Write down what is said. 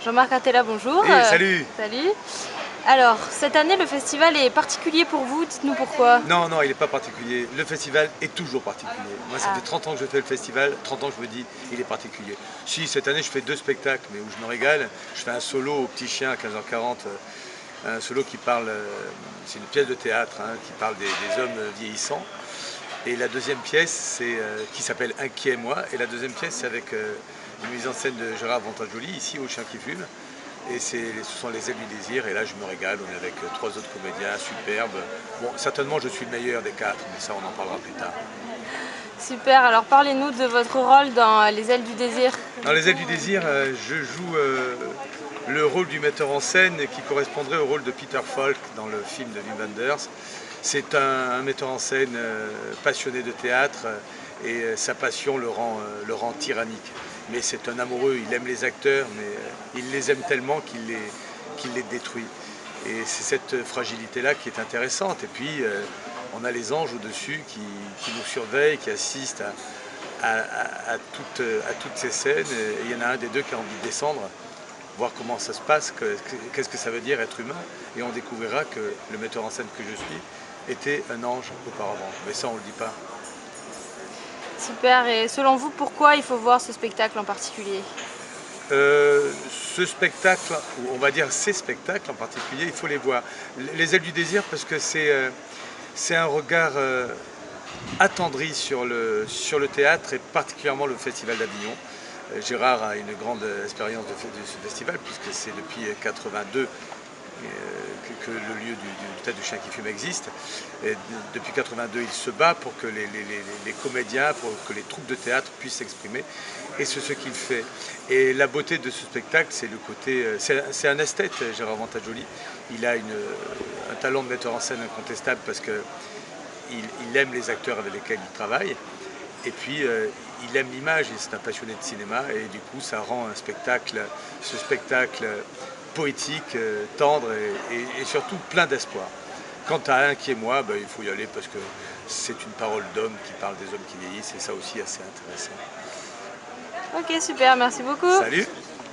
Jean-Marc Attella, bonjour. Salut. Salut. Alors, cette année, le festival est particulier pour vous, dites-nous pourquoi. Non, non, il n'est pas particulier. Le festival est toujours particulier. Moi, ça fait 30 ans que je fais le festival, 30 ans que je me dis, il est particulier. Si, cette année, je fais 2 spectacles, mais où je me régale. Je fais un solo au Petit Chien à 15h40, un solo qui parle, c'est une pièce de théâtre, hein, qui parle des hommes vieillissants. Et la deuxième pièce, qui s'appelle Inquiet moi, et la deuxième pièce, c'est avec une mise en scène de Gérard Vantagoli, ici au Chien qui fume. Et ce sont les ailes du désir, et là je me régale, on est avec 3 autres comédiens superbes. Bon, certainement je suis le meilleur des 4, mais ça on en parlera plus tard. Super, alors parlez-nous de votre rôle dans Les ailes du désir. Dans Les ailes du désir, je joue le rôle du metteur en scène qui correspondrait au rôle de Peter Falk dans le film de Wim Wenders. C'est un metteur en scène passionné de théâtre, et sa passion le rend tyrannique. Mais c'est un amoureux, il aime les acteurs, mais il les aime tellement qu'il les détruit. Et c'est cette fragilité-là qui est intéressante. Et puis, on a les anges au-dessus qui nous surveillent, qui assistent à toutes ces scènes. Et il y en a un des deux qui a envie de descendre, voir comment ça se passe, qu'est-ce que ça veut dire être humain. Et on découvrira que le metteur en scène que je suis était un ange auparavant. Mais ça, on ne le dit pas. Super, et selon vous, pourquoi il faut voir ce spectacle en particulier? Ce spectacle, ou on va dire ces spectacles en particulier, il faut les voir. Les ailes du désir, parce que c'est un regard attendri sur le théâtre, et particulièrement le Festival d'Avignon. Gérard a une grande expérience de ce festival, puisque c'est depuis 82 que le lieu du Théâtre du Chien qui fume existe. Et depuis 82, il se bat pour que les comédiens, pour que les troupes de théâtre puissent s'exprimer. Et c'est ce qu'il fait. Et la beauté de ce spectacle, c'est le côté... C'est un esthète, Gérard Vantagoli. Il a un talent de metteur en scène incontestable parce qu'il aime les acteurs avec lesquels il travaille. Et puis, il aime l'image, c'est un passionné de cinéma. Et du coup, ça rend ce spectacle poétique, tendre et surtout plein d'espoir. Quant à Inquiet moi, il faut y aller parce que c'est une parole d'homme qui parle des hommes qui vieillissent, et ça aussi assez intéressant. Ok, super, merci beaucoup. Salut.